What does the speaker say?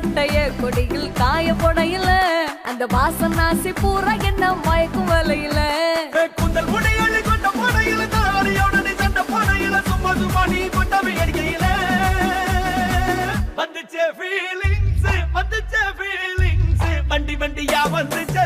சட்டைய கொடியில் காய போடையில அந்த வாசம் நாசி பூரா என்ன மயக்கும் வலையில குந்தல் உடையாளி கொண்ட போடையில தாரியோட நீ சண்டை போடையில சும்மா சும்மா நீ கொண்டாவி அடிக்கையில வந்துச்சே ஃபீலிங்ஸ் வண்டி வண்டியா வந்துச்சே